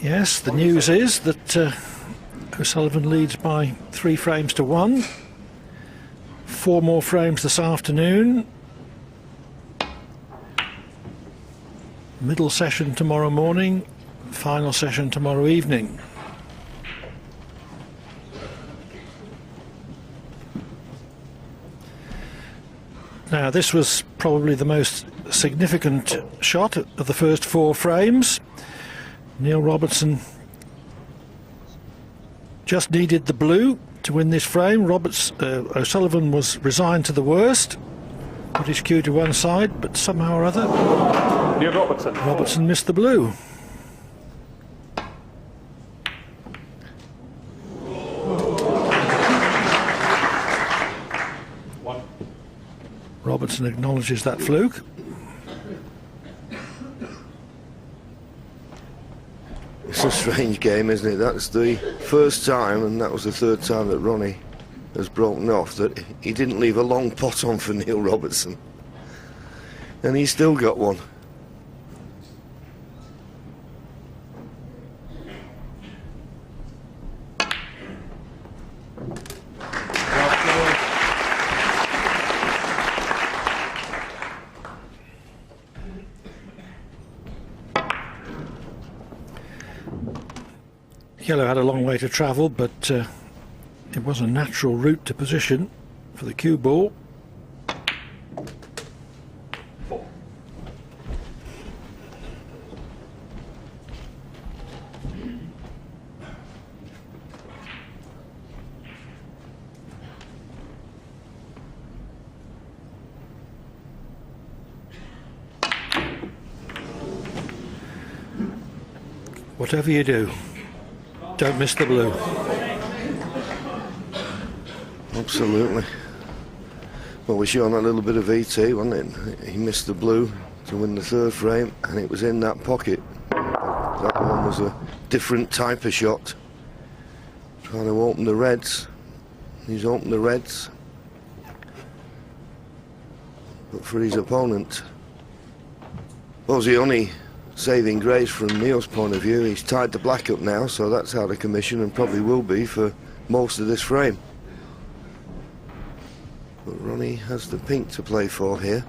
Yes, the news is that O'Sullivan leads by 3 frames to 1. 4 more frames this afternoon. Middle session tomorrow morning, final session tomorrow evening. Now, this was probably the most significant shot of the first 4 frames. Neil Robertson just needed the blue to win this frame. O'Sullivan was resigned to the worst, put his cue to one side, but somehow or other Neil Robertson missed the blue. Robertson acknowledges that fluke. It's a strange game, isn't it? That's the first time, and that was the 3rd time that Ronnie has broken off, that he didn't leave a long pot on for Neil Robertson. And he's still got one. Yellow had a long way to travel, but it was a natural route to position for the cue ball. Whatever you do, don't miss the blue. Absolutely. Well, we're showing a little bit of VT, wasn't it? He missed the blue to win the 3rd frame, and it was in that pocket. That one was a different type of shot. Trying to open the reds. He's opened the reds. But for his opponent, well, the only saving grace from Neil's point of view, he's tied the black up now, so that's out of commission and probably will be for most of this frame. But Ronnie has the pink to play for here.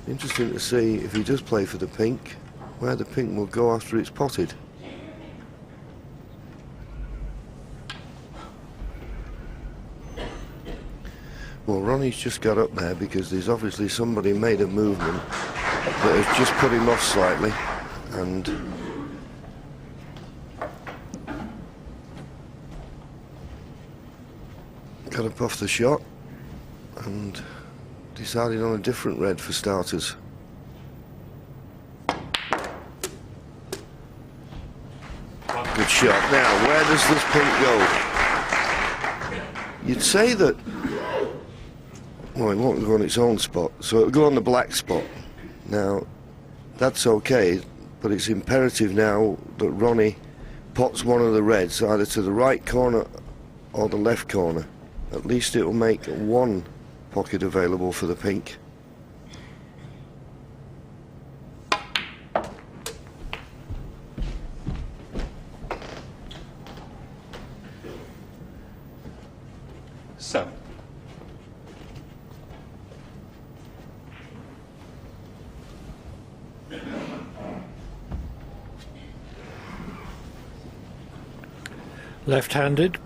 Interesting to see if he does play for the pink, where the pink will go after it's potted. Well, Ronnie's just got up there because there's obviously somebody made a movement that has just put him off slightly, and got up off the shot and decided on a different red for starters. Good shot. Now, where does this pink go? You'd say that, well, it won't go on its own spot, so it'll go on the black spot. Now, that's okay, but it's imperative now that Ronnie pots one of the reds either to the right corner or the left corner. At least it will make one pocket available for the pink. So. Left-handed.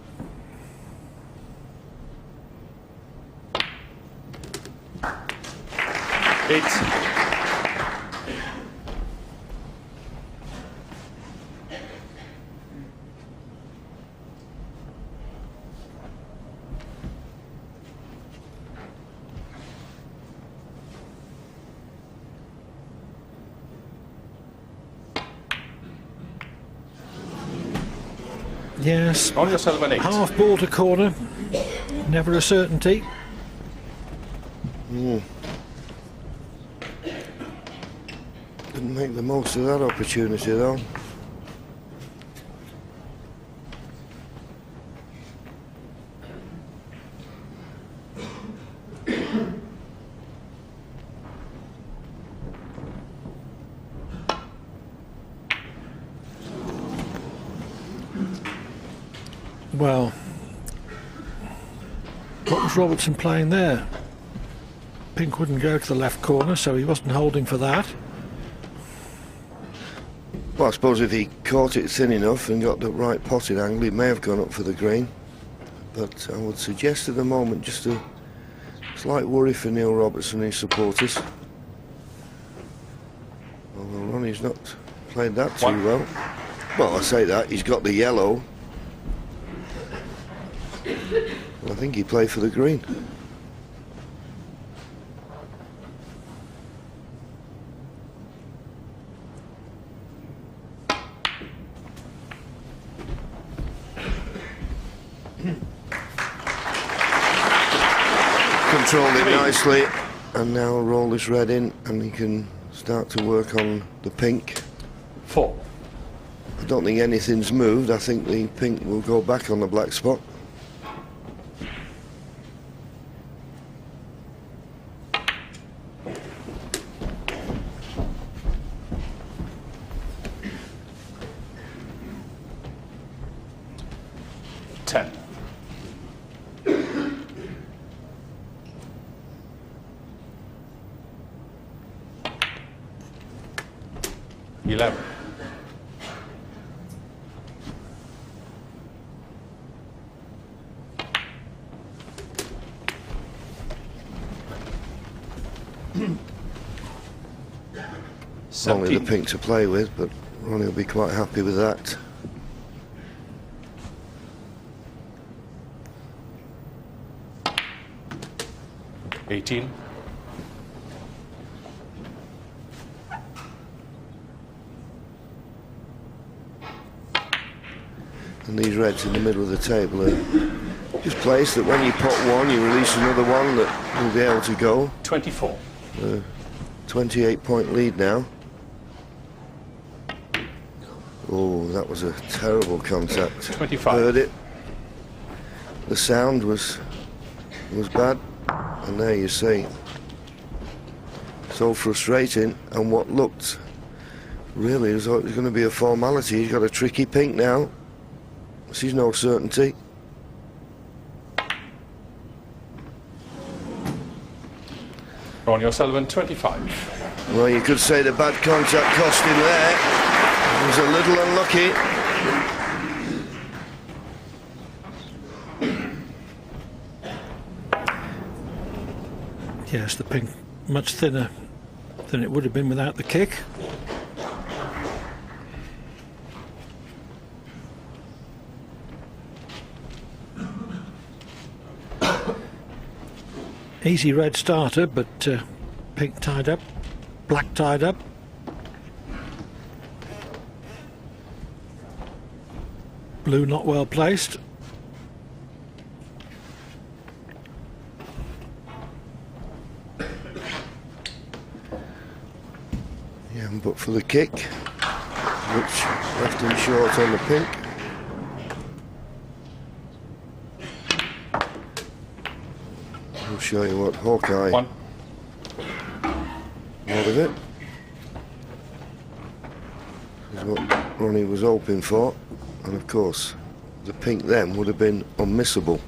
Yes, On O'Sullivan 8. Half ball to corner, never a certainty. Didn't make the most of that opportunity though. Well, what was Robertson playing there? Pink wouldn't go to the left corner, so he wasn't holding for that. Well, I suppose if he caught it thin enough and got the right potted angle, it may have gone up for the green. But I would suggest at the moment just a slight worry for Neil Robertson and his supporters. Although Ronnie's not played that too well. Well, I say that, he's got the yellow. I think he played for the green. Controlled it nicely, and now roll this red in and he can start to work on the pink. 4. I don't think anything's moved. I think the pink will go back on the black spot. Ten. 11. Only the pink to play with, but Ronnie will be quite happy with that. $18. And these reds in the middle of the table are just placed that when you pot one, you release another one that will be able to go. 24. 28-point lead now. Oh, that was a terrible contact. 25. Heard it. The sound was bad, and there you see. So frustrating, and what looked really as though it was going to be a formality. He's got a tricky pink now. This is no certainty. Ronnie O'Sullivan, 25. Well, you could say the bad contact cost him there. He was a little unlucky. Yes, the pink much thinner than it would have been without the kick. Easy red starter, but pink tied up, black tied up. Blue not well placed. Yeah, but for the kick, which left him short on the pink. I'll show you what Hawkeye 1. out of it. This is what Ronnie was hoping for, and of course the pink then would have been unmissable.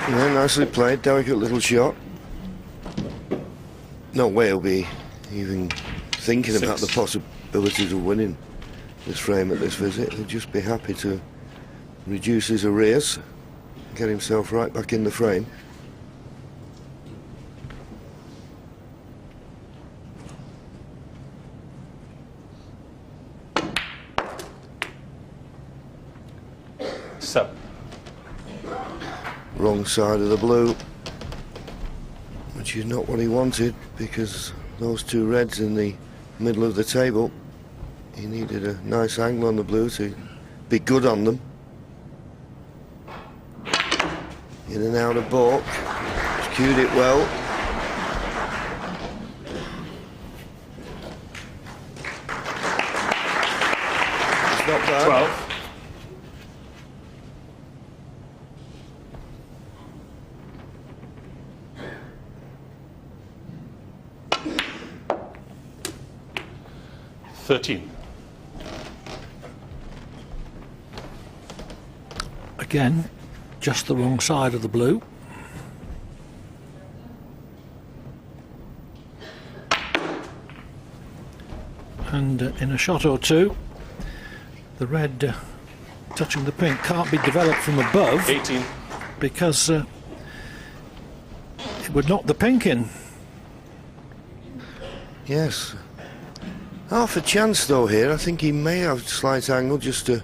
Yeah, nicely played, delicate little shot. No way he'll be even thinking about the possibilities of winning this frame at this visit. He'll just be happy to reduce his arrears, get himself right back in the frame. Seven. Wrong side of the blue. which is not what he wanted, because those two reds in the middle of the table, he needed a nice angle on the blue to be good on them. In and out of balk, cued it well. It's not bad. 12. Again, just the wrong side of the blue. And in a shot or two, the red touching the pink can't be developed from above 18. because it would knock the pink in. Yes. Half a chance though here. I think he may have slight angle just to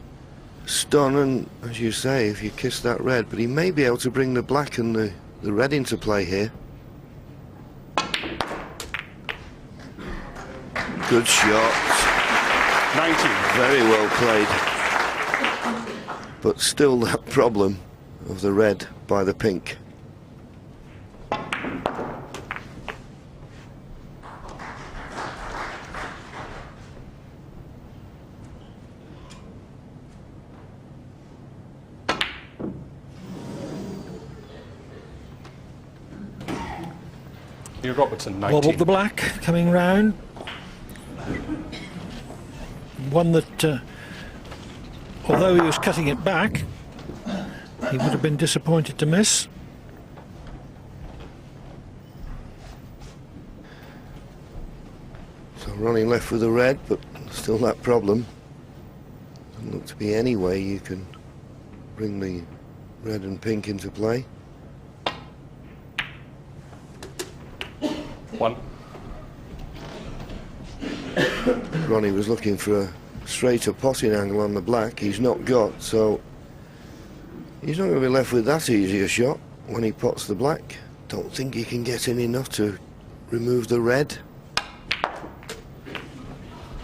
stun, and as you say, if you kiss that red, but he may be able to bring the black and the red into play here. Good shot. 19. Very well played. But still that problem of the red by the pink. Robertson, 19. Wobbled the black coming round. One that, although he was cutting it back, he would have been disappointed to miss. So Ronnie left with the red, but still that problem. Doesn't look to be any way you can bring the red and pink into play. 1. Ronnie was looking for a straighter potting angle on the black. He's not got, so he's not going to be left with that easy a shot when he pots the black. Don't think he can get in enough to remove the red.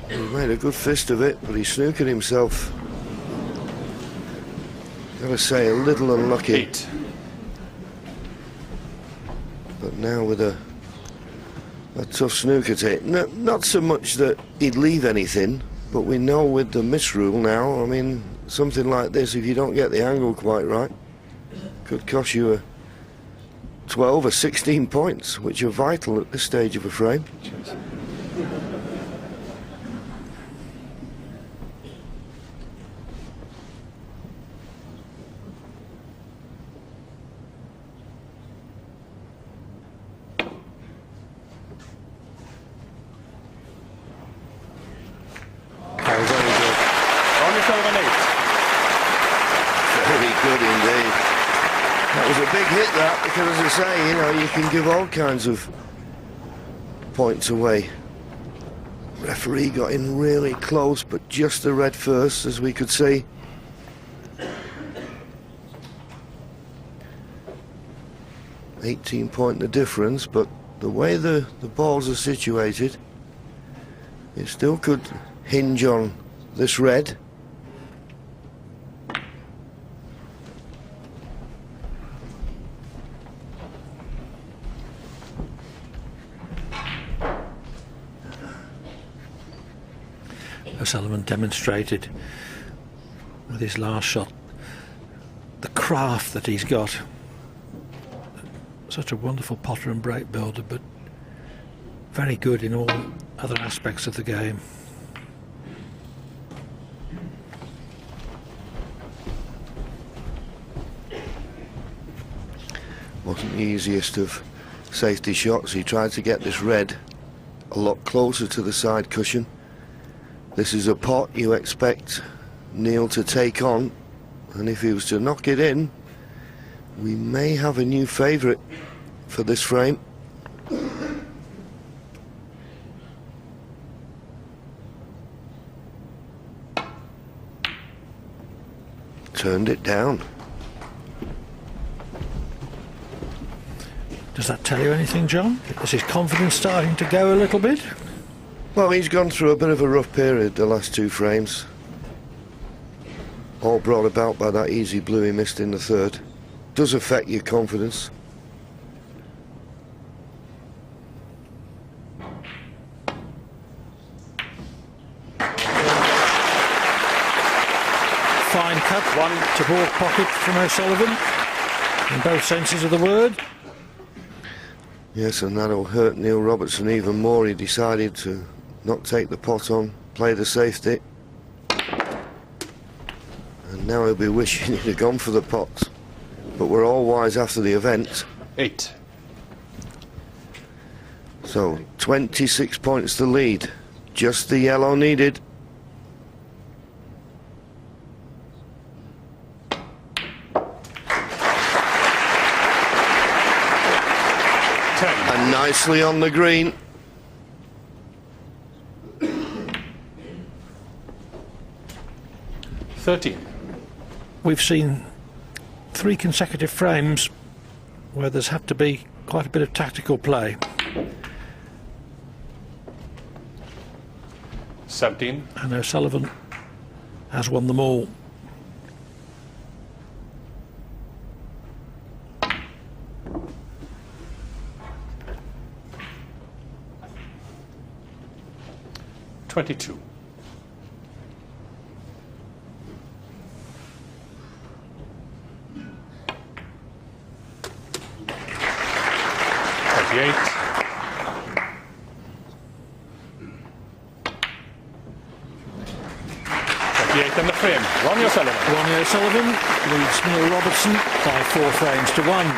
He made a good fist of it, but he snookered himself. Gotta say, a little unlucky. 8. But now with a tough snooker to hit. Not so much that he'd leave anything, but we know with the miss rule now, I mean, something like this, if you don't get the angle quite right, could cost you a 12 or 16 points, which are vital at this stage of a frame. Cheers. Because as I say, you know, you can give all kinds of points away. Referee got in really close, but just the red first, as we could see. .18 the difference, but the way the balls are situated, it still could hinge on this red. O'Sullivan demonstrated with his last shot the craft that he's got. Such a wonderful potter and break builder, but very good in all other aspects of the game. Wasn't the easiest of safety shots. He tried to get this red a lot closer to the side cushion. This is a pot you expect Neil to take on, and if he was to knock it in, we may have a new favourite for this frame. Turned it down. Does that tell you anything, John? Is his confidence starting to go a little bit? Well, he's gone through a bit of a rough period the last 2 frames. All brought about by that easy blue he missed in the third. Does affect your confidence. Fine cut, one to ball pocket from O'Sullivan, in both senses of the word. Yes, and that'll hurt Neil Robertson even more. He decided to not take the pot on, play the safety. And now he'll be wishing he'd have gone for the pot. But we're all wise after the event. 8. So, 26 points to lead. Just the yellow needed. 10. And nicely on the green. We've seen 3 consecutive frames where there's had to be quite a bit of tactical play. 17. And O'Sullivan has won them all. $22. 28. 28 in the frame. Ronnie O'Sullivan. Ronnie O'Sullivan leads Neil Robertson by 4 frames to 1.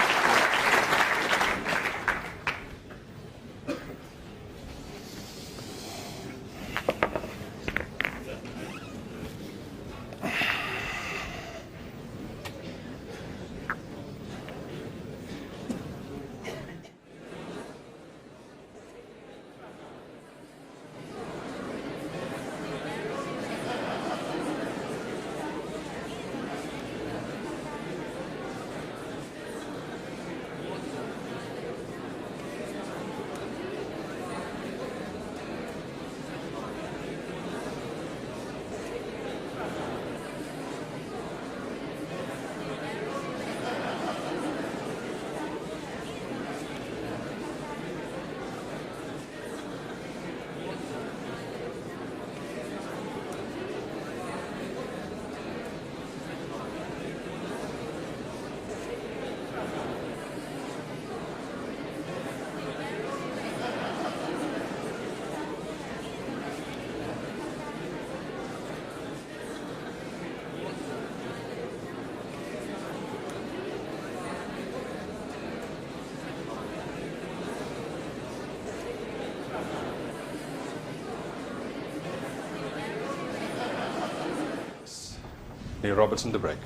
Neil Robertson the break.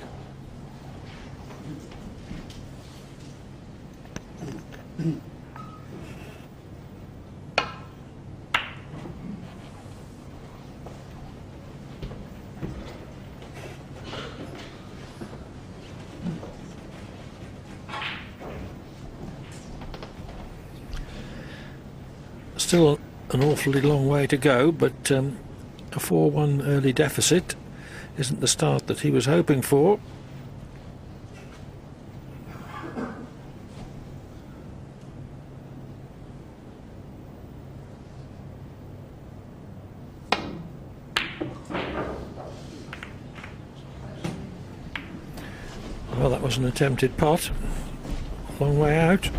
Still an awfully long way to go, but a 4-1 early deficit isn't the start that he was hoping for. Well, that was an attempted pot. Long way out.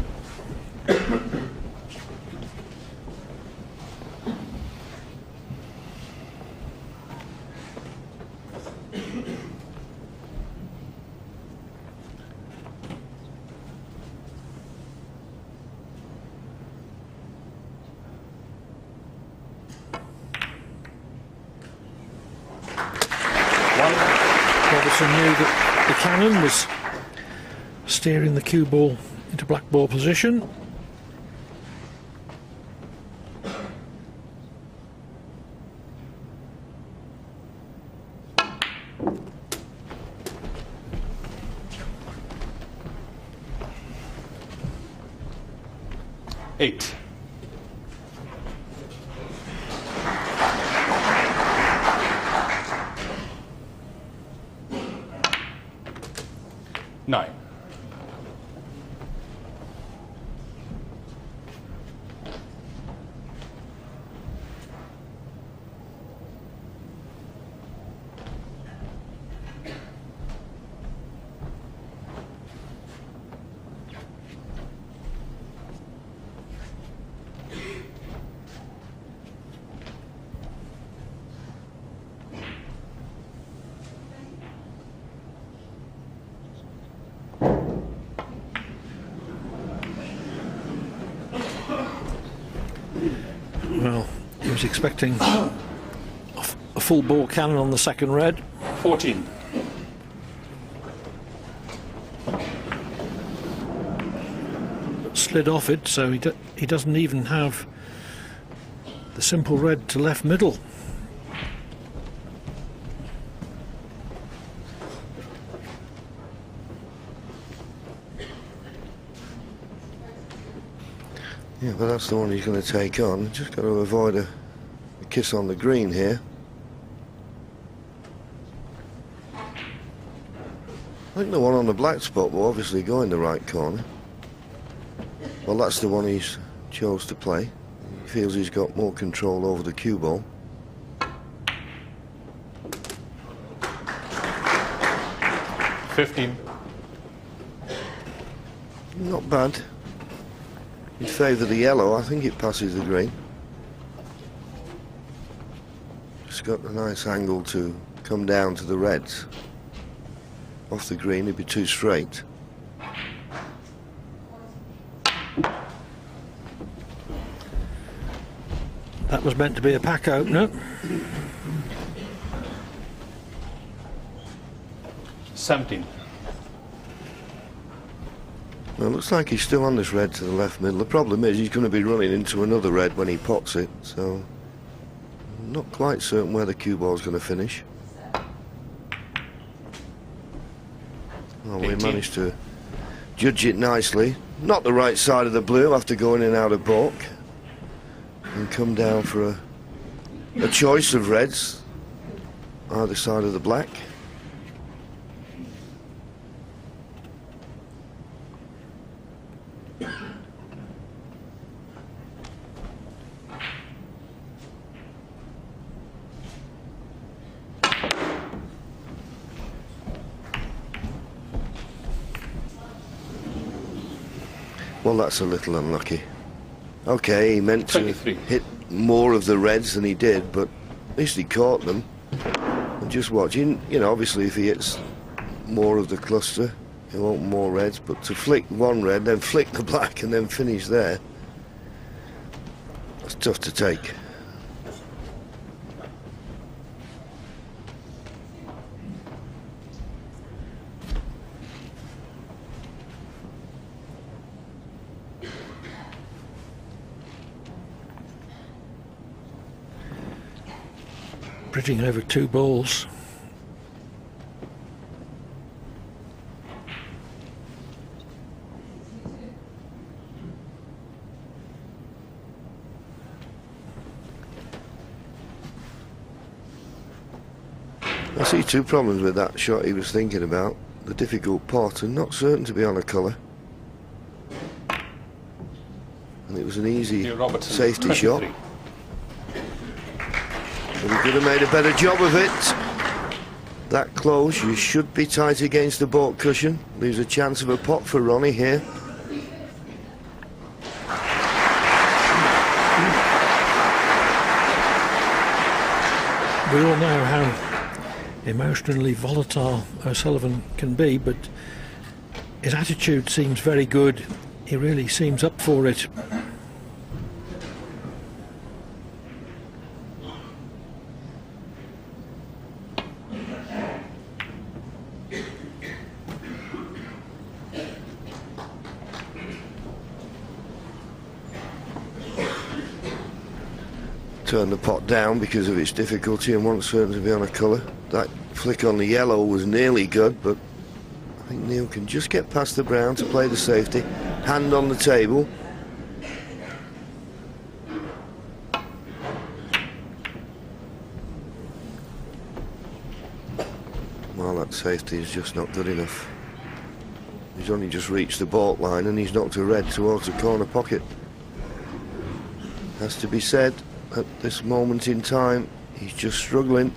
Robertson knew that the cannon was steering the cue ball into black ball position. 8. Nine. Well, he was expecting a full bore cannon on the second red. 14. Slid off it, so he doesn't even have the simple red to left middle. Yeah, but that's the one he's going to take on. Just got to avoid a kiss on the green here. I think the one on the black spot will obviously go in the right corner. Well, that's the one he's chose to play. He feels he's got more control over the cue ball. $15. Not bad. In favour of the yellow, I think it passes the green. Just got a nice angle to come down to the reds. Off the green, it'd be too straight. That was meant to be a pack opener. 17. Well, it looks like he's still on this red to the left middle. The problem is he's going to be running into another red when he pots it, so I'm not quite certain where the cue ball's going to finish. Well, we 18. managed to judge it nicely. Not the right side of the blue after going in and out of balk. And come down for a choice of reds either side of the black. Well, that's a little unlucky. Okay, he meant to 23. hit more of the reds than he did, but at least he caught them. And just watch, you know, obviously if he hits more of the cluster, he won't more reds, but to flick one red, then flick the black and then finish there, that's tough to take. Bridging over two balls. I see two problems with that shot he was thinking about. The difficult pot and not certain to be on a colour. And it was an easy Robertson, safety 23. shot. But he could have made a better job of it. That close, you should be tight against the baulk cushion. Leaves a chance of a pot for Ronnie here. We all know how emotionally volatile O'Sullivan can be, but his attitude seems very good. He really seems up for it. Turn the pot down because of its difficulty and wasn't certain to be on a colour. That flick on the yellow was nearly good, but I think Neil can just get past the brown to play the safety. Hand on the table. that safety is just not good enough. He's only just reached the baulk line and he's knocked a red towards the corner pocket. Has to be said, at this moment in time, he's just struggling.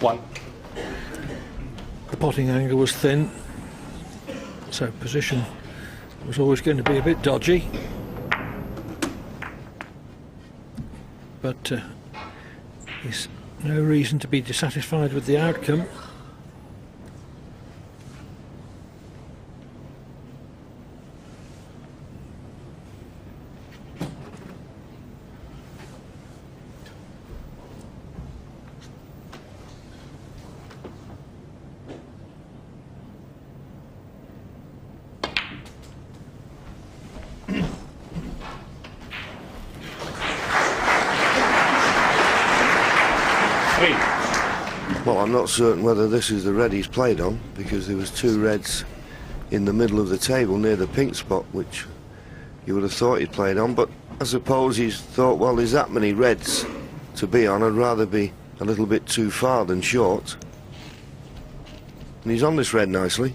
One. The potting angle was thin, so position was always going to be a bit dodgy. But there's no reason to be dissatisfied with the outcome. Well, I'm not certain whether this is the red he's played on, because there was two reds in the middle of the table near the pink spot, which you would have thought he'd played on, but I suppose he's thought, well, there's that many reds to be on, I'd rather be a little bit too far than short. And he's on this red nicely.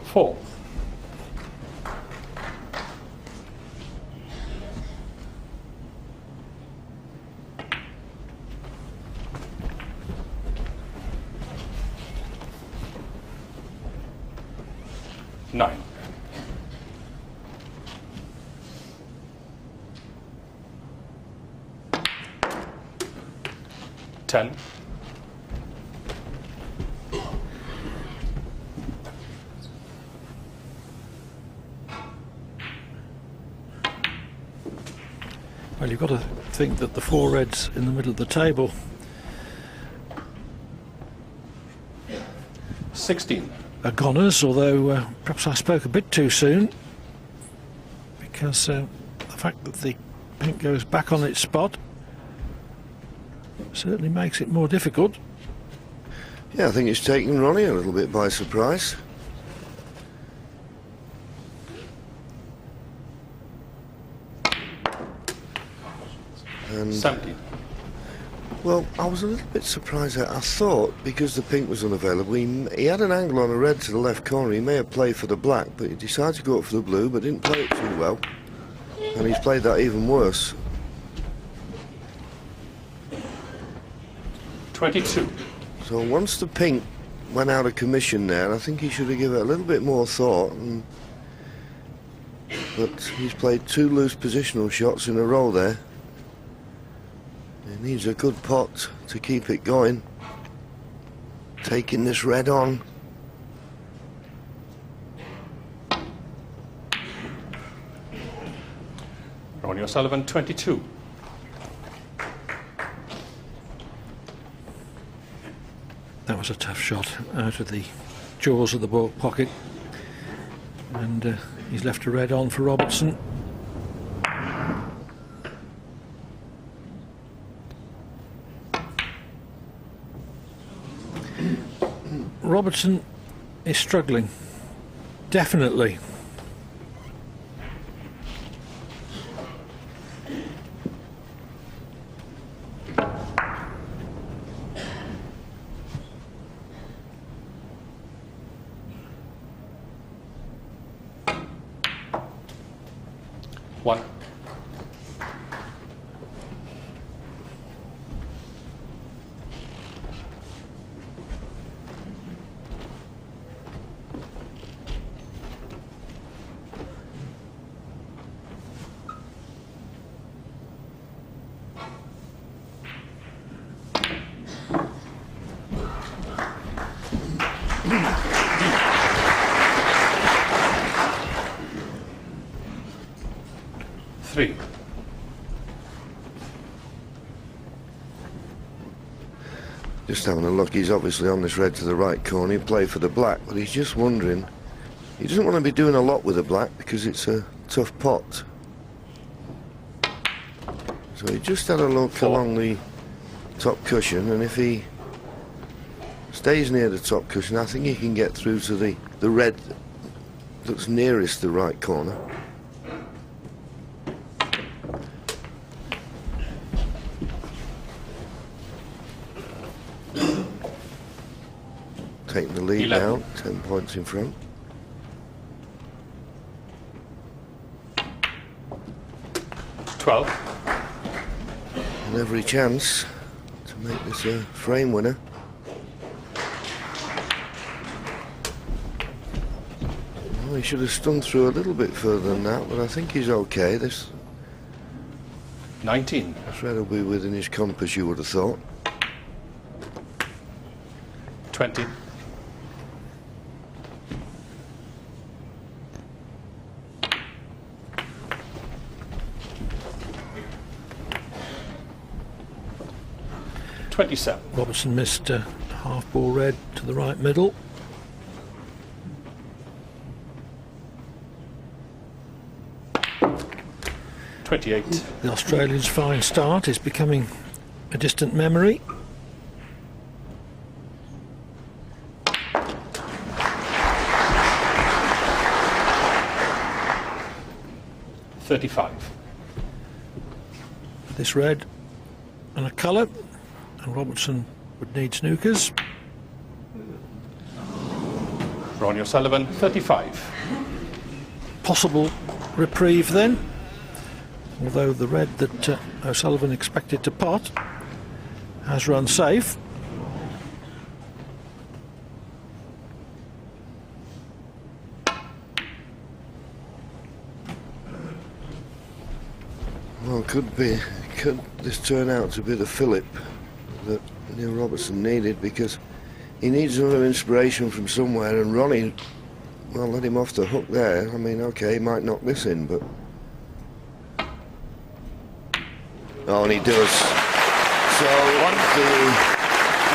Four. Nine. Ten. Well, you've got to think that the four reds in the middle of the table 16. are goners, although perhaps I spoke a bit too soon, because the fact that the pink goes back on its spot certainly makes it more difficult. Yeah, I think it's taken Ronnie a little bit by surprise. And 17. well, I was a little bit surprised that I thought, because the pink was unavailable, he had an angle on a red to the left corner. He may have played for the black, but he decided to go up for the blue, but didn't play it too well. And he's played that even worse. 22. So once the pink went out of commission there, I think he should have given it a little bit more thought. But he's played two loose positional shots in a row there. He needs a good pot to keep it going. Taking this red on. Ronnie O'Sullivan, 22. That was a tough shot out of the jaws of the baulk pocket, and he's left a red on for Robertson. Robertson is struggling, definitely. One. 3. Just having a look, he's obviously on this red to the right corner. He'll play for the black, but he's just wondering. He doesn't want to be doing a lot with the black because it's a tough pot. So he just had a look along the top cushion, and if he stays near the top cushion, I think he can get through to the red that's nearest the right corner. Taking the lead 11. now, 10 points in front. And every chance to make this a frame winner. Well, he should have stung through a little bit further than that, but I think he's okay. This 19. red will be within his compass, you would have thought. 20. Robertson missed half ball red to the right middle. $28. The Australian's fine start is becoming a distant memory. $35. This red and a colour, and Robertson would need snookers. Ronnie O'Sullivan, 35. Possible reprieve then, although the red that O'Sullivan expected to pot has run safe. Well, could this turn out to be the fillip that Neil Robertson needed, because he needs another inspiration from somewhere, and Ronnie, well, let him off the hook there. I mean, okay, he might knock this in, but... Oh, and he does. So, the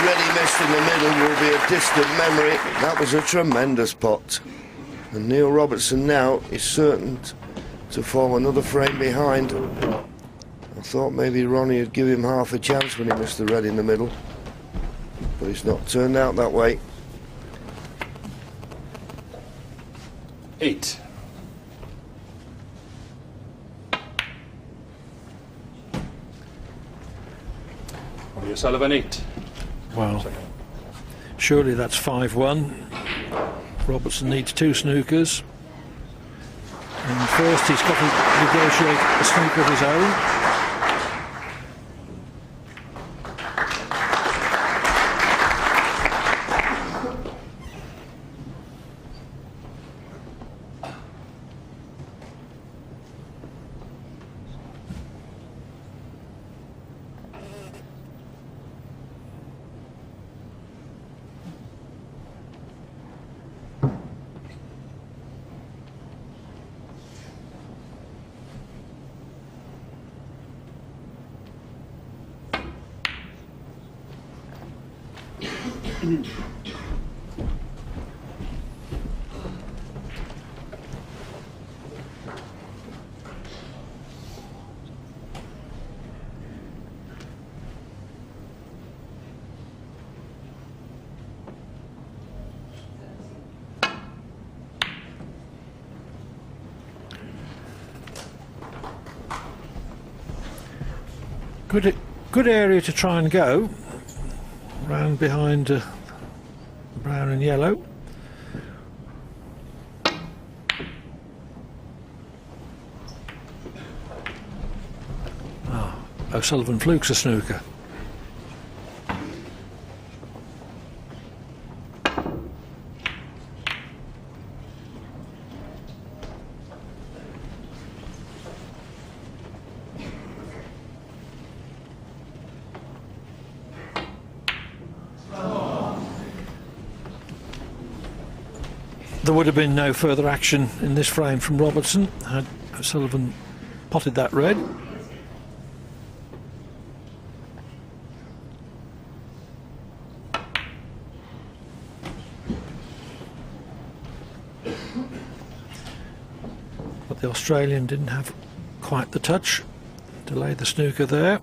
red he missed in the middle will be a distant memory. That was a tremendous pot. And Neil Robertson now is certain to fall another frame behind. I thought maybe Ronnie would give him half a chance when he missed the red in the middle, but it's not turned out that way. 8. Ronnie O'Sullivan, 8. Well, surely that's 5-1. Robertson needs 2 snookers. And first he's got to negotiate a snooker of his own. Good area to try and go, round behind brown and yellow. O'Sullivan flukes a snooker. There would have been no further action in this frame from Robertson had O'Sullivan potted that red. But the Australian didn't have quite the touch to lay the snooker there.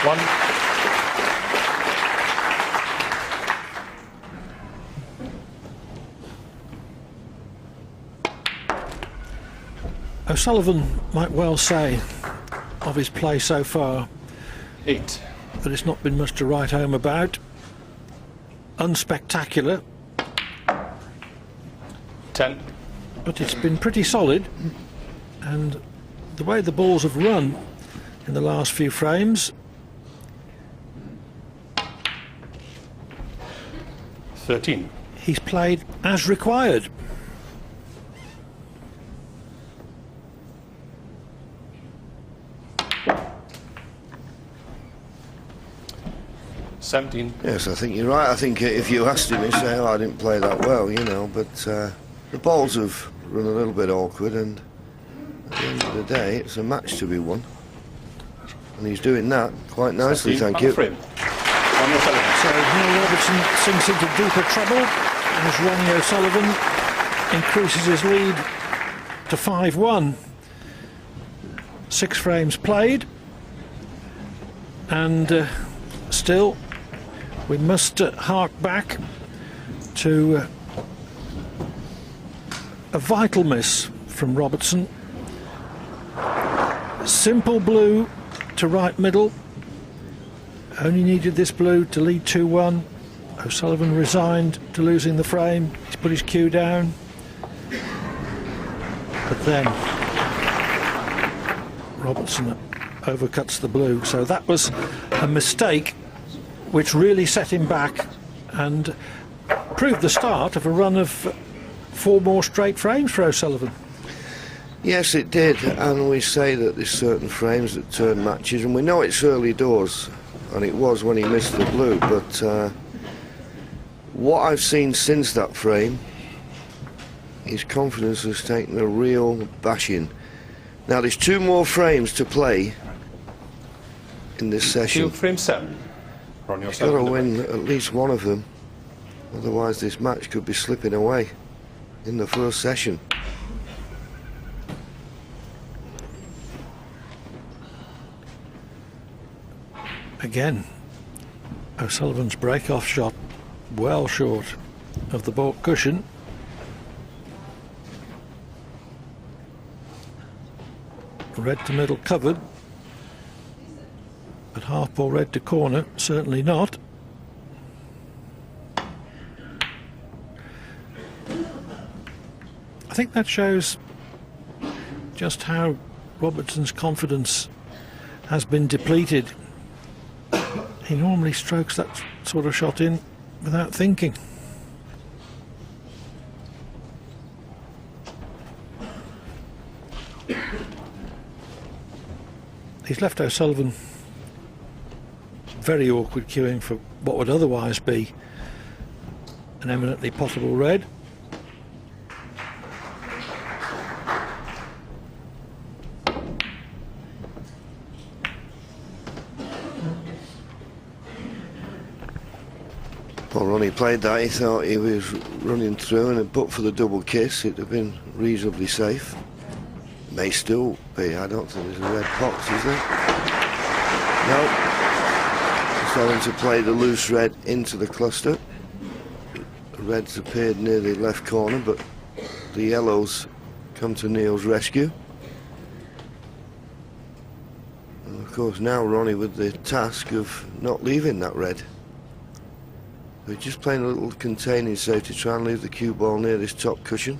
One. O'Sullivan might well say of his play so far 8. that it's not been much to write home about. Unspectacular, 10. but it's been pretty solid, and the way the balls have run in the last few frames, 13. he's played as required. Yes, I think you're right. I think if you asked him, he'd say, oh, I didn't play that well, you know, but the balls have run a little bit awkward, and at the end of the day, it's a match to be won. And he's doing that quite nicely, thank you. So Neil Robertson sinks into deeper trouble as Ronnie O'Sullivan increases his lead to 5-1. 6 frames played, and still we must hark back to a vital miss from Robertson. Simple blue to right middle. Only needed this blue to lead 2-1. O'Sullivan resigned to losing the frame. He's put his cue down. But then Robertson overcuts the blue. So that was a mistake which really set him back and proved the start of a run of 4 more straight frames for O'Sullivan. Yes, it did, and we say that there's certain frames that turn matches, and we know it's early doors, and it was when he missed the blue, but what I've seen since that frame, his confidence has taken a real bashing. Now there's 2 more frames to play in this session. Frame 7. He's got to win at least one of them, otherwise this match could be slipping away in the first session. Again, O'Sullivan's break-off shot well short of the baulk cushion. Red to middle covered, but half ball red to corner certainly not. I think that shows just how Robertson's confidence has been depleted. He normally strokes that sort of shot in without thinking. He's left O'Sullivan very awkward queuing for what would otherwise be an eminently potable red. Well, Ronnie played that, he thought he was running through, and but for the double kiss it'd have been reasonably safe. May still be, I don't think there's a red box, is there? No. Starting to play the loose red into the cluster. The reds appeared near the left corner, but the yellows come to Neil's rescue. And of Of course, now Ronnie with the task of not leaving that red. We're just playing a little containing save to try and leave the cue ball near this top cushion.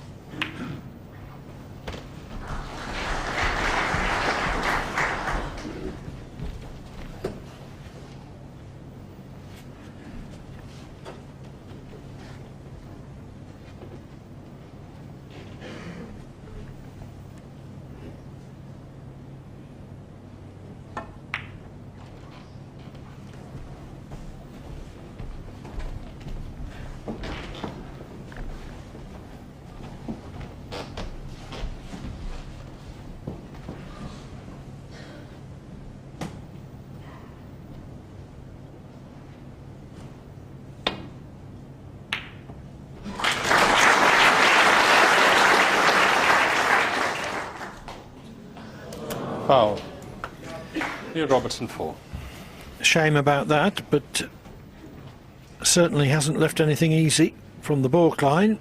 Foul. Here, Robertson 4. Shame about that, but certainly hasn't left anything easy from the baulk line.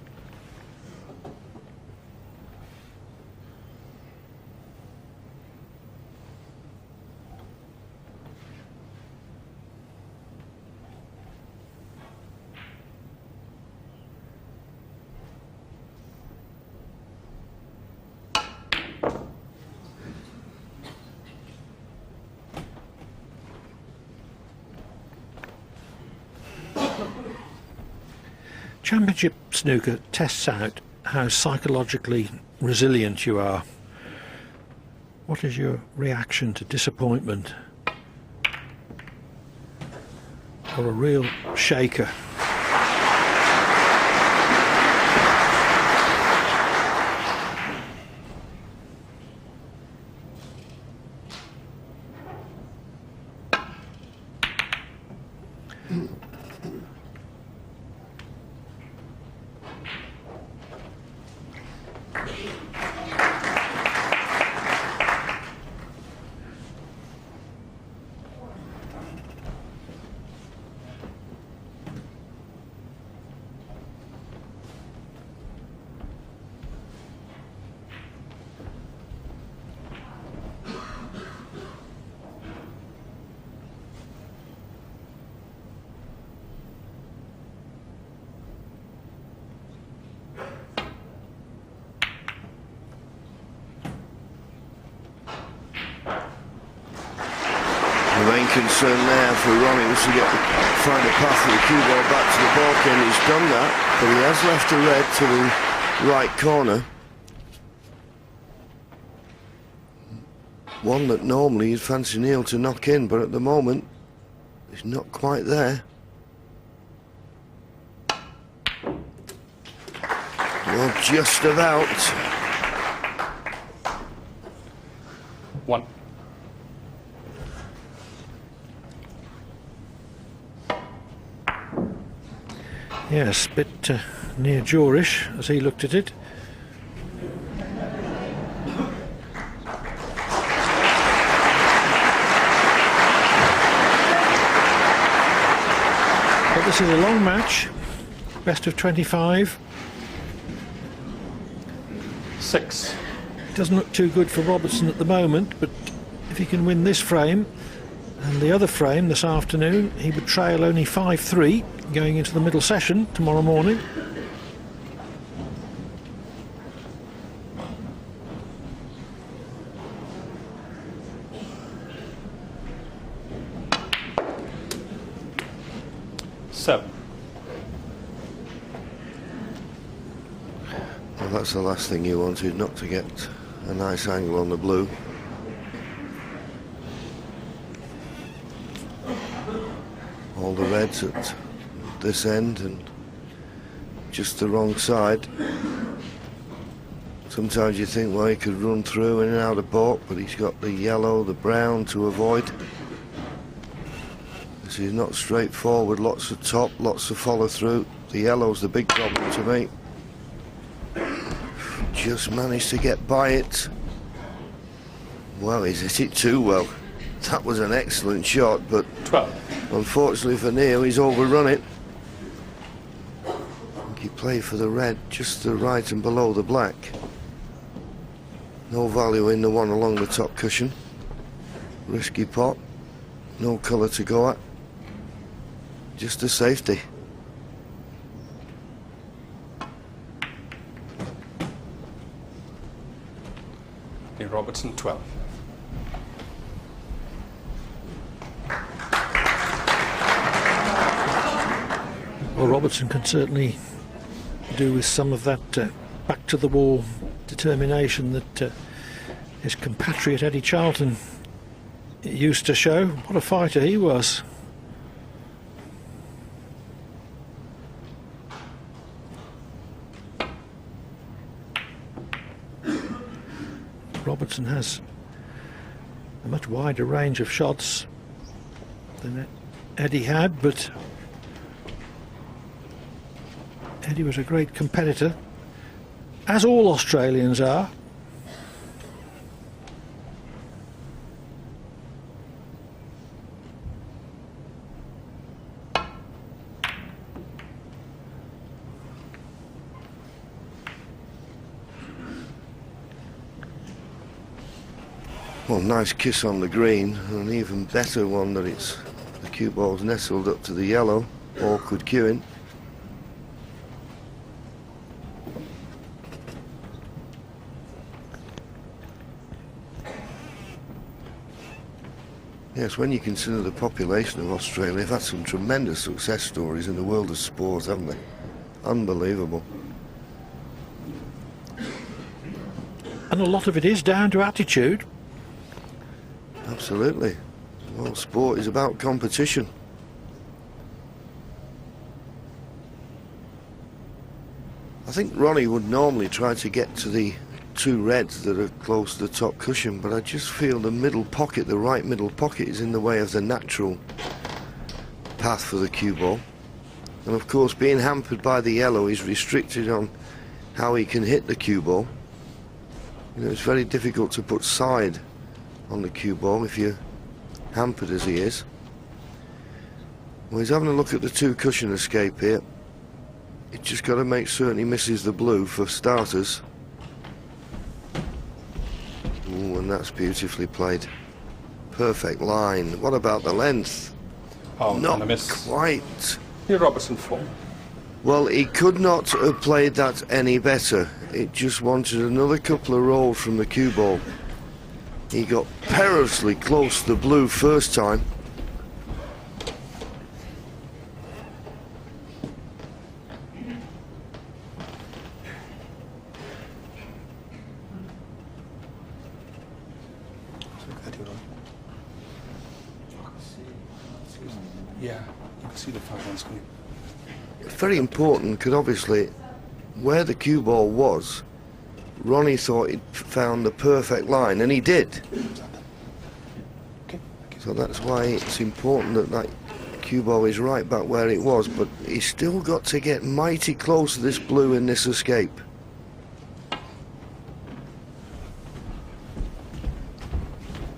Championship snooker tests out how psychologically resilient you are. What is your reaction to disappointment or a real shaker? The main concern there for Ronnie was to find a path for the cue ball back to the baulk end. He's done that, but he has left a red to the right corner. One that normally you'd fancy Neil to knock in, but at the moment he's not quite there. Well, just about. 1. Yes, a bit near Jorish as he looked at it. But this is a long match, best of 25. 6. Doesn't look too good for Robertson at the moment, but if he can win this frame and the other frame this afternoon, he would trail only 5-3 going into the middle session tomorrow morning. Well, that's the last thing you wanted, not to get a nice angle on the blue. All the reds at this end and just the wrong side. Sometimes you think, well, he could run through in and out of baulk, but he's got the yellow, the brown to avoid. This is not straightforward, lots of top, lots of follow through. The yellow's the big problem to me. Just managed to get by it. Well, he's hit it too well. That was an excellent shot, but 12. Unfortunately for Neil, he's overrun it. I think he played for the red, just the right and below the black. No value in the one along the top cushion. Risky pot. No colour to go at. Just a safety. Okay, Robertson 12. Well, Robertson can certainly do with some of that back to the wall determination that his compatriot Eddie Charlton used to show. What a fighter he was. Robertson has a much wider range of shots than Eddie had, but Eddie was a great competitor, as all Australians are. Well, nice kiss on the green, and an even better one that it's the cue ball's nestled up to the yellow. Awkward cueing. Yes, when you consider the population of Australia, they've had some tremendous success stories in the world of sport, haven't they? Unbelievable. And a lot of it is down to attitude. Absolutely. Well, sport is about competition. I think Ronnie would normally try to get to the two reds that are close to the top cushion, but I just feel the middle pocket, the right middle pocket, is in the way of the natural path for the cue ball. And of course, being hampered by the yellow, he's restricted on how he can hit the cue ball. You know, it's very difficult to put side on the cue ball if you're hampered as he is. Well, he's having a look at the two cushion escape here. He's just got to make certain he misses the blue for starters. Ooh, and that's beautifully played. Perfect line. What about the length? Oh, not and a miss. quite. Here, Robertson 4. Well, he could not have played that any better. It just wanted another couple of rolls from the cue ball. He got perilously close to the blue first time. Yeah, you can see the flag on screen. It's very important because obviously where the cue ball was, Ronnie thought he'd found the perfect line, and he did. Okay. So that's why it's important that that cue ball is right back where it was, but he's still got to get mighty close to this blue in this escape.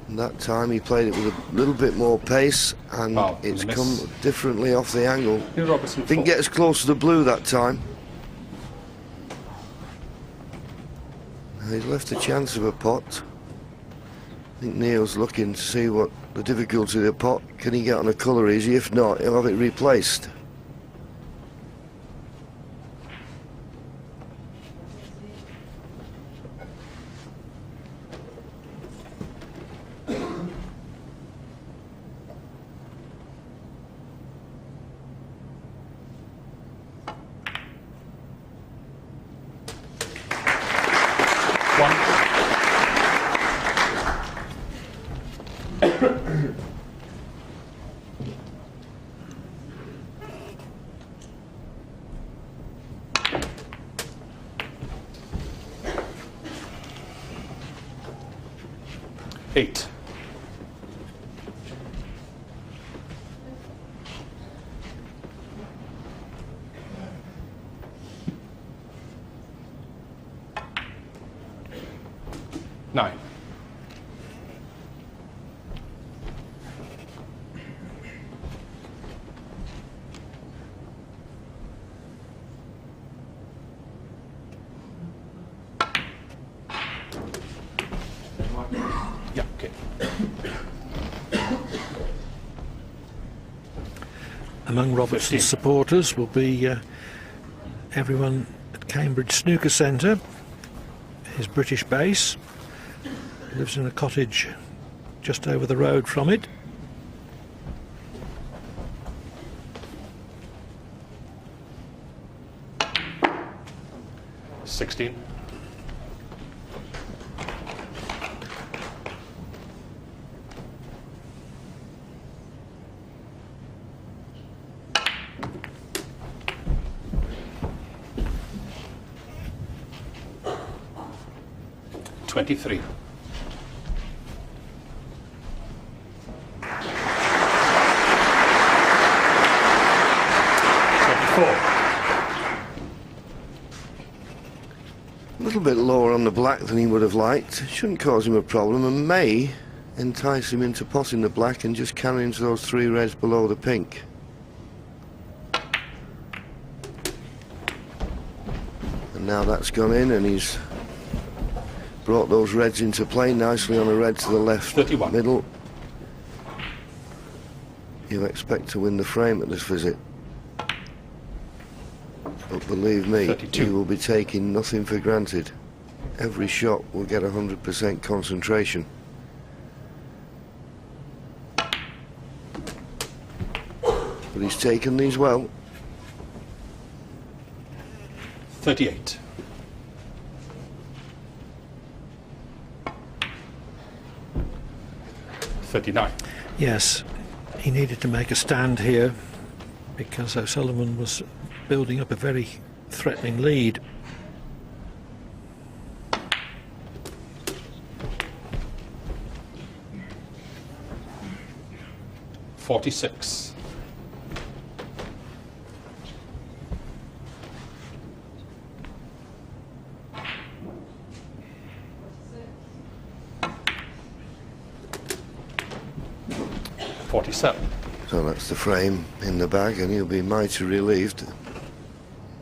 And that time he played it with a little bit more pace, and it's come differently off the angle. Here, Robertson 4. Didn't get as close to the blue that time. He's left a chance of a pot. I think Neil's looking to see what the difficulty of the pot. Can he get on a colour easy? If not, he'll have it replaced. Eight. Nine. Yeah, okay. Among Robertson's 15. supporters will be everyone at Cambridge Snooker Centre, his British base. He lives in a cottage just over the road from it. $16. $23. A little bit lower on the black than he would have liked. Shouldn't cause him a problem and may entice him into potting the black and just carrying to those 3 reds below the pink. And now that's gone in and he's brought those reds into play nicely on a red to the left 31. middle. He'll expect to win the frame at this visit. But believe me, 32. he will be taking nothing for granted. Every shot will get 100% concentration. But he's taken these well. 38. $39. Yes, he needed to make a stand here because O'Sullivan was building up a very threatening lead. $46. $47. So that's the frame in the bag and he'll be mighty relieved.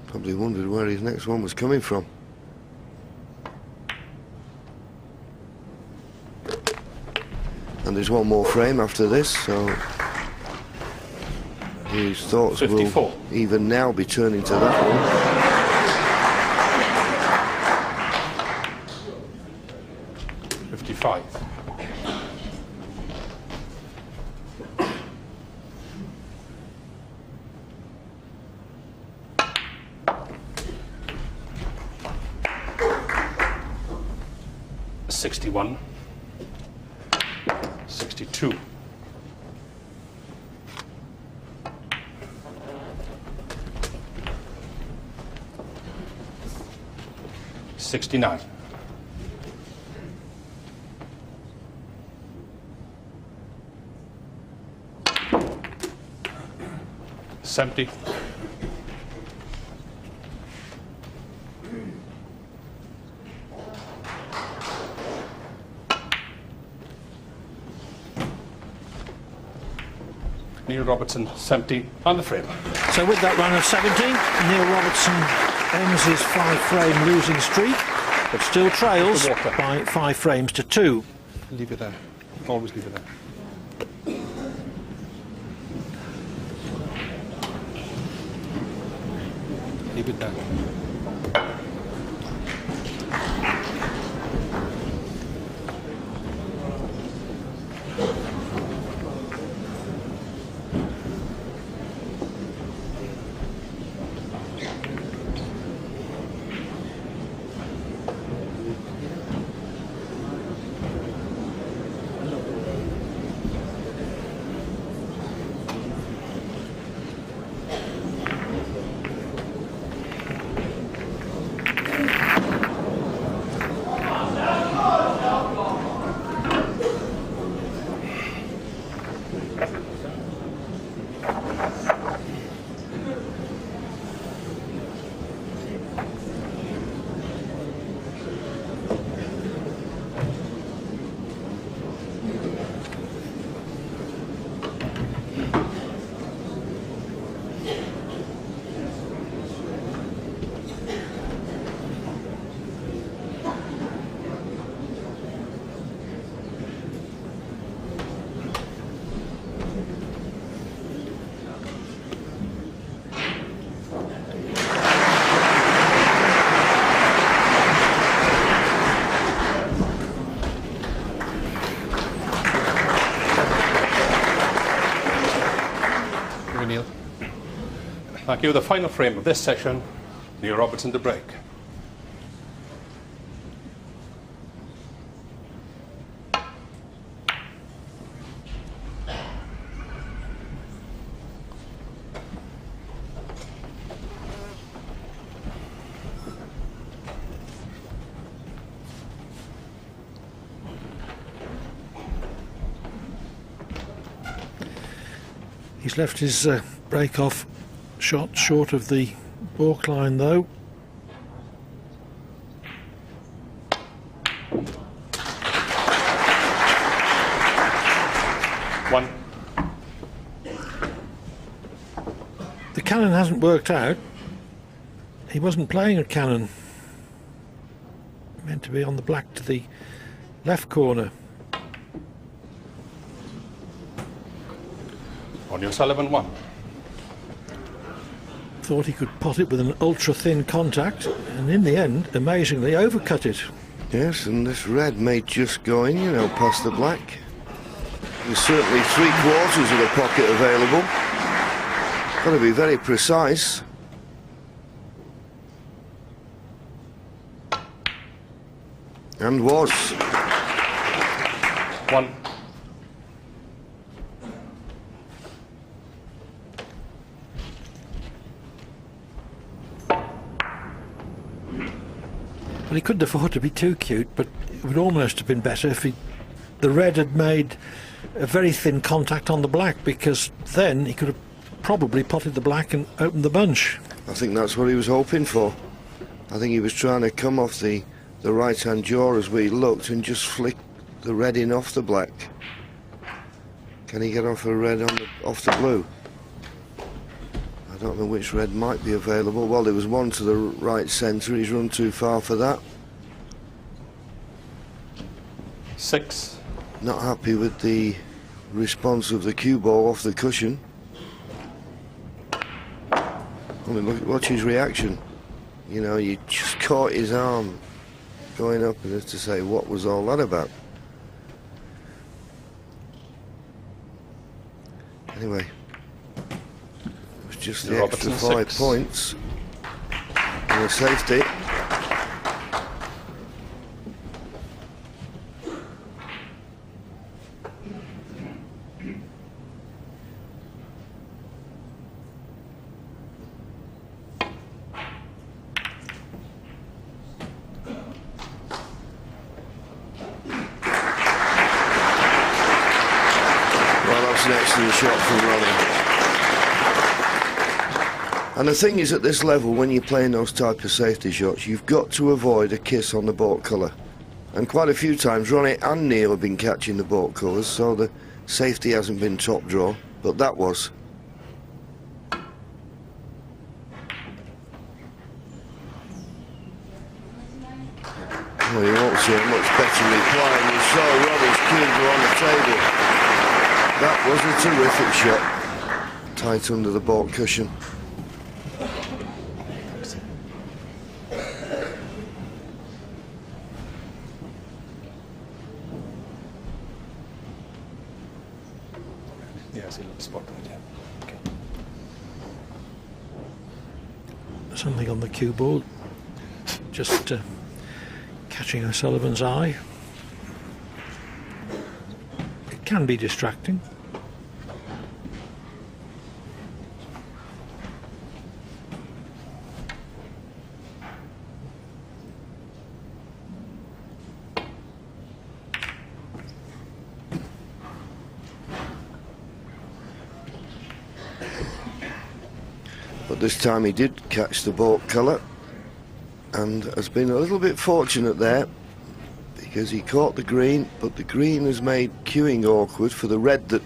Probably wondered where his next one was coming from. And there's one more frame after this, so his thoughts 54. will even now be turning to that one. $55. $61. 62. $69. 70. Neil Robertson, 70 on the frame. So with that run of 17, Neil Robertson ends his 5-frame losing streak, but still trails by 5 frames to 2. Leave it there. Always leave it there. Leave it there. Thank you. The final frame of this session, Neil Robertson to break. He's left his break-off shot short of the balk line, though. One. The cannon hasn't worked out. He wasn't playing a cannon. Meant to be on the black to the left corner. Ronnie O'Sullivan, 1. Thought he could pot it with an ultra-thin contact, and in the end, amazingly, overcut it. Yes, and this red may just go in, you know, past the black. There's certainly 3/4 of the pocket available. Got to be very precise. And was. 1. Well, he couldn't afford to be too cute, but it would almost have been better if the red had made a very thin contact on the black, because then he could have probably potted the black and opened the bunch. I think that's what he was hoping for. I think he was trying to come off the right-hand jaw as we looked and just flick the red in off the black. Can he get off a red off the blue? I don't know which red might be available. Well, there was one to the right centre. He's run too far for that. 6. Not happy with the response of the cue ball off the cushion. I mean, watch his reaction. You know, you just caught his arm going up, and as to say, what was all that about? Anyway. Just the extra 5 points and a safety. Well, that's an excellent shot from Ronnie. And the thing is, at this level, when you're playing those type of safety shots, you've got to avoid a kiss on the balk colour. And quite a few times, Ronnie and Neil have been catching the balk colours, so the safety hasn't been top draw, but that was. Well, you won't see a much better reply, and you saw Ronnie's cue go on the table. That was a terrific shot. Tight under the balk cushion. Spot right, yeah. Okay. Something on the cue ball, just catching O'Sullivan's eye. It can be distracting. But this time he did catch the balk colour and has been a little bit fortunate there, because he caught the green, but the green has made cueing awkward for the red that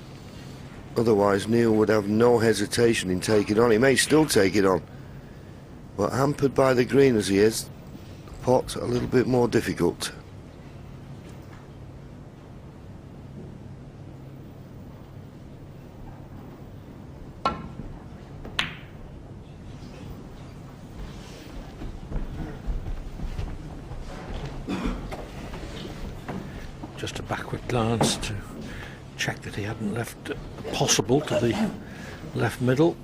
otherwise Neil would have no hesitation in taking on. He may still take it on, but hampered by the green as he is, the pot a little bit more difficult. Just a backward glance to check that he hadn't left possible to the left middle.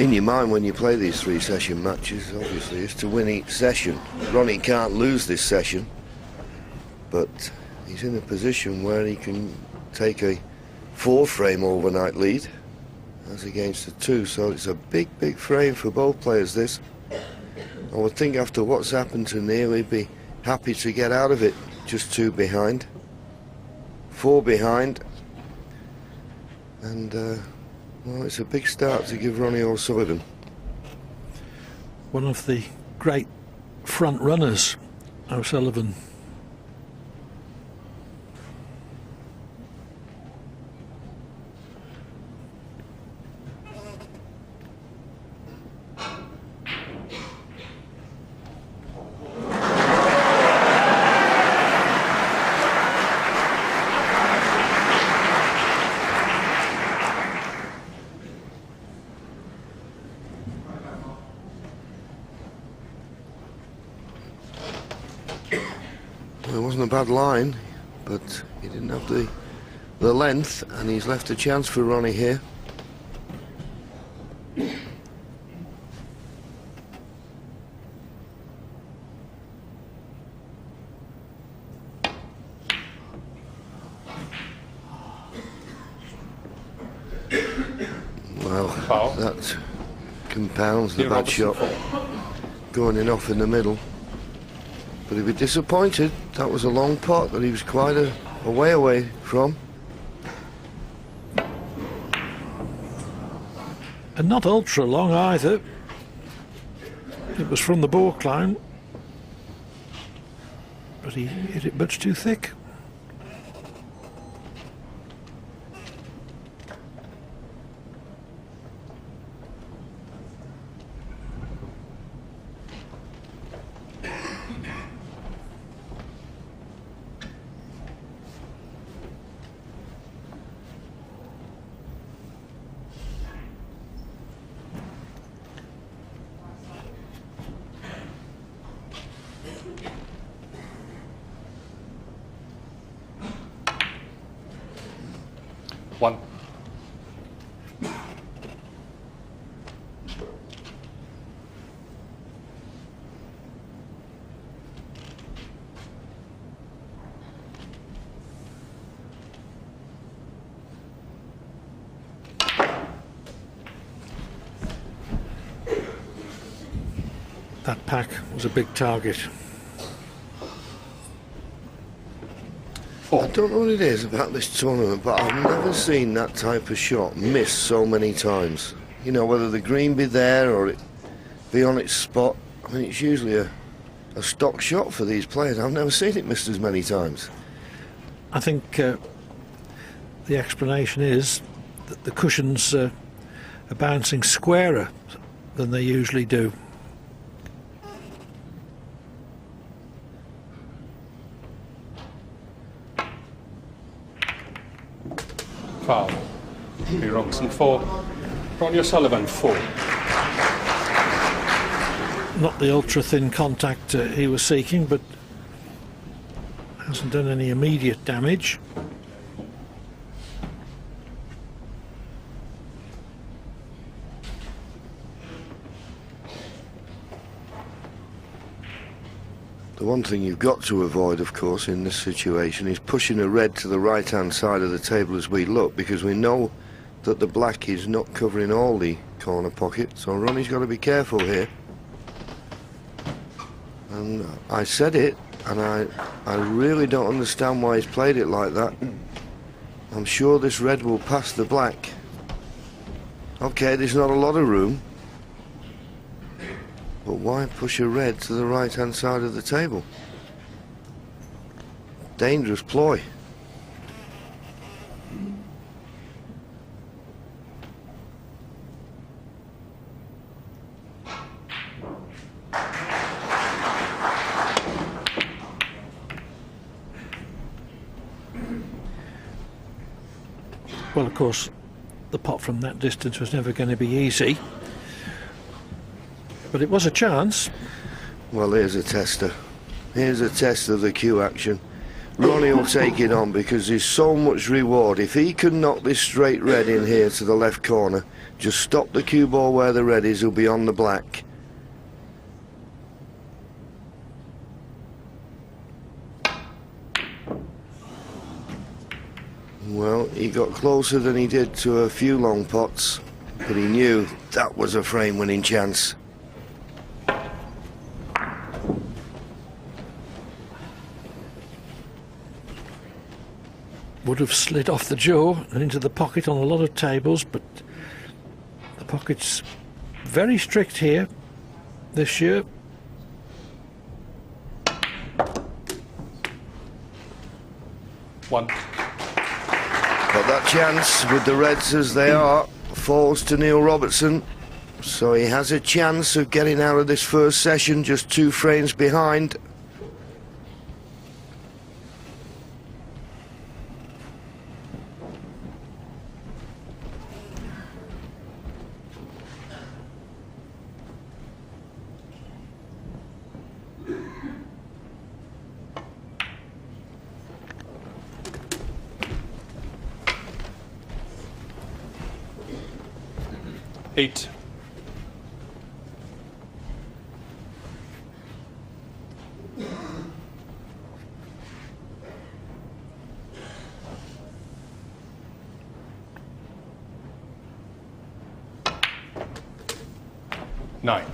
in your mind when you play these 3-session matches, obviously, is to win each session. Ronnie can't lose this session, but he's in a position where he can take a 4-frame overnight lead as against a 2, so it's a big frame for both players, this. I would think after what's happened to Neil, he'd be happy to get out of it. Just 2 behind, 4 behind, and well, it's a big start to give Ronnie O'Sullivan. One of the great front runners, O'Sullivan. Well, it wasn't a bad line, but he didn't have the length, and he's left a chance for Ronnie here. Well, Foul. that compounds the Neil bad shot Robertson, 4. going in off in the middle. But he'd be disappointed. That was a long pot that he was quite a way away from. And not ultra long either. It was from the baulk line, but he hit it much too thick. One. That pack was a big target. I don't know what it is about this tournament, but I've never seen that type of shot miss so many times. You know, whether the green be there or it be on its spot. I mean, it's usually a stock shot for these players. I've never seen it missed as many times. I think the explanation is that the cushions are bouncing squarer than they usually do. Foul. Neil Robertson, 4. Ronnie O'Sullivan, 4. Not the ultra thin contact he was seeking, but hasn't done any immediate damage. The one thing you've got to avoid, of course, in this situation is pushing a red to the right-hand side of the table as we look, because we know that the black is not covering all the corner pockets, so Ronnie's got to be careful here. And I said it, and I really don't understand why he's played it like that. I'm sure this red will pass the black. Okay, there's not a lot of room, but why push a red to the right-hand side of the table? Dangerous ploy. Well, of course, the pot from that distance was never going to be easy, but it was a chance. Well, here's a tester. Here's a test of the cue action. Ronnie will take it on because there's so much reward. If he can knock this straight red in here to the left corner, just stop the cue ball where the red is, he'll be on the black. Well, he got closer than he did to a few long pots, but he knew that was a frame-winning chance. Would have slid off the jaw and into the pocket on a lot of tables, but the pocket's very strict here this year. One. But that chance, with the reds as they are, falls to Neil Robertson. So he has a chance of getting out of this first session just 2 frames behind. Eight. Nine.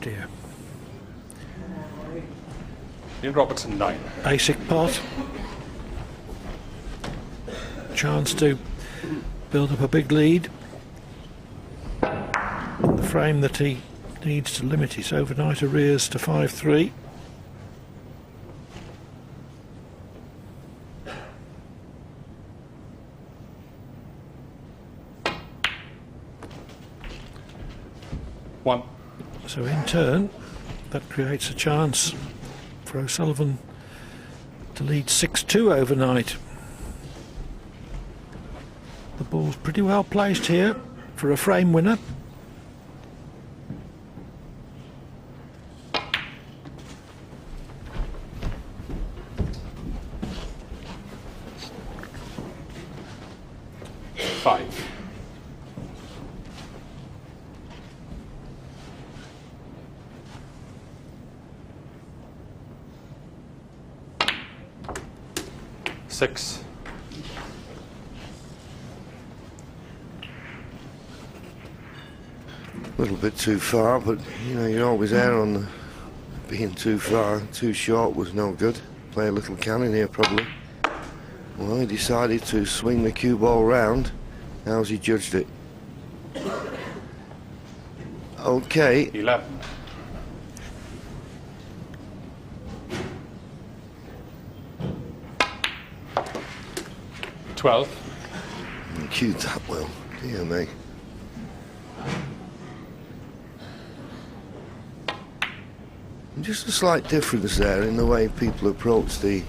Dear. Neil Robertson, 9. Basic pot. Chance to build up a big lead. The frame that he needs to limit his overnight arrears to 5-3. One. So in turn, that creates a chance for O'Sullivan to lead 6-2 overnight. The ball's pretty well placed here for a frame winner. Five. Six. A little bit too far, but you know, you're always there on the being too far. Too short was no good. Play a little cannon here probably. Well, he decided to swing the cue ball round. How's he judged it? Okay. 11. Twelve. He cued that well. Dear me. Just a slight difference there in the way people approach the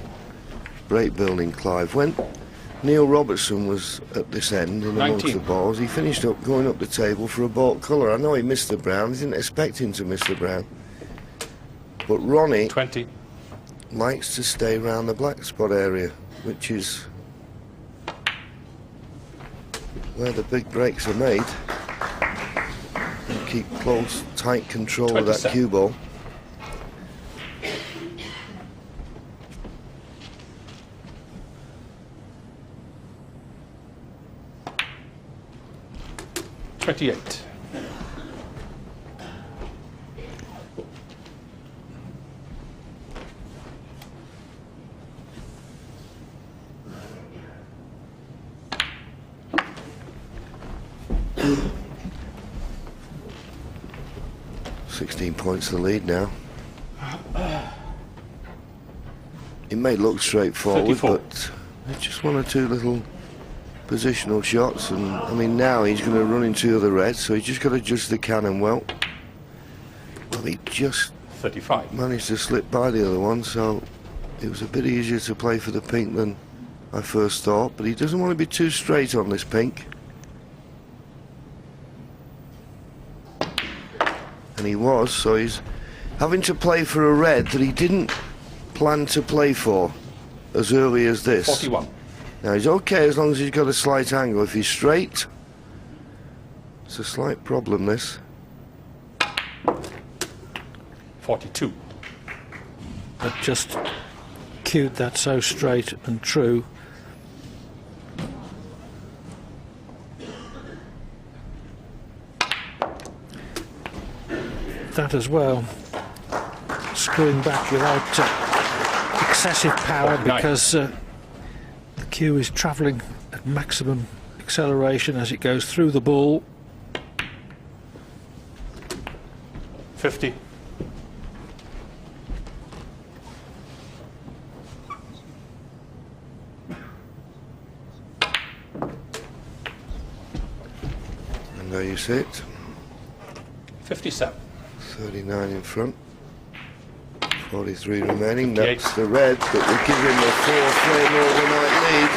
break building, Clive. When Neil Robertson was at this end and amongst 19. the balls, he finished up going up the table for a baulk colour. I know he missed the brown. He didn't expect him to miss the brown. But Ronnie 20. likes to stay around the black spot area, which is where the big breaks are made. And keep close, tight control of that 27. cue ball. $28. 16 points the lead now. It may look straightforward, 34. but it's just one or two little positional shots, and I mean now he's going to run into the other red, so he's just got to adjust the cannon well. Well, he just 35. managed to slip by the other one, so it was a bit easier to play for the pink than I first thought, but he doesn't want to be too straight on this pink. And he was, so he's having to play for a red that he didn't plan to play for as early as this. 41. Now he's okay as long as he's got a slight angle. If he's straight, it's a slight problem, this. 42. But just cued that so straight and true. That as well, screwing back without excessive power, 49. because the cue is travelling at maximum acceleration as it goes through the ball. 50. And there you see it. 57. 39 in front. 43 remaining. 58. That's the red that will give him a 4-frame overnight lead.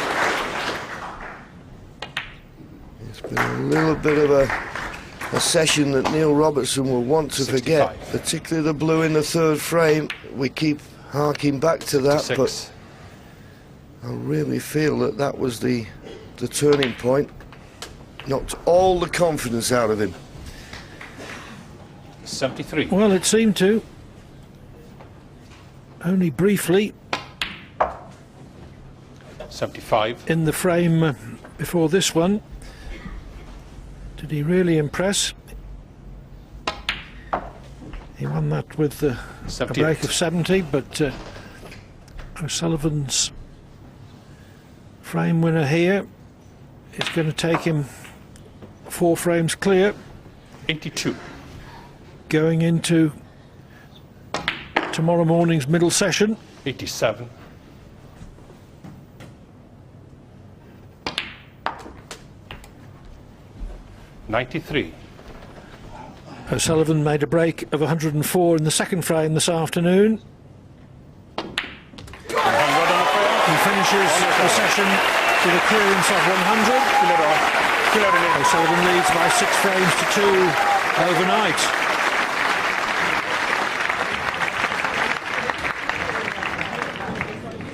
It's been a little bit of a session that Neil Robertson will want to 65. forget, particularly the blue in the third frame. We keep harking back to that, 56. but I really feel that that was the turning point. Knocked all the confidence out of him. 73. Well, it seemed to. Only briefly 75. in the frame before this one. Did he really impress? He won that with a 78. break of 70, but O'Sullivan's frame winner here is going to take him 4 frames clear, 82. going into tomorrow morning's middle session. 87. $93. O'Sullivan made a break of 104 in the second frame this afternoon. He finishes the session with a clearance of 100. O'Sullivan leads by 6 frames to 2 overnight.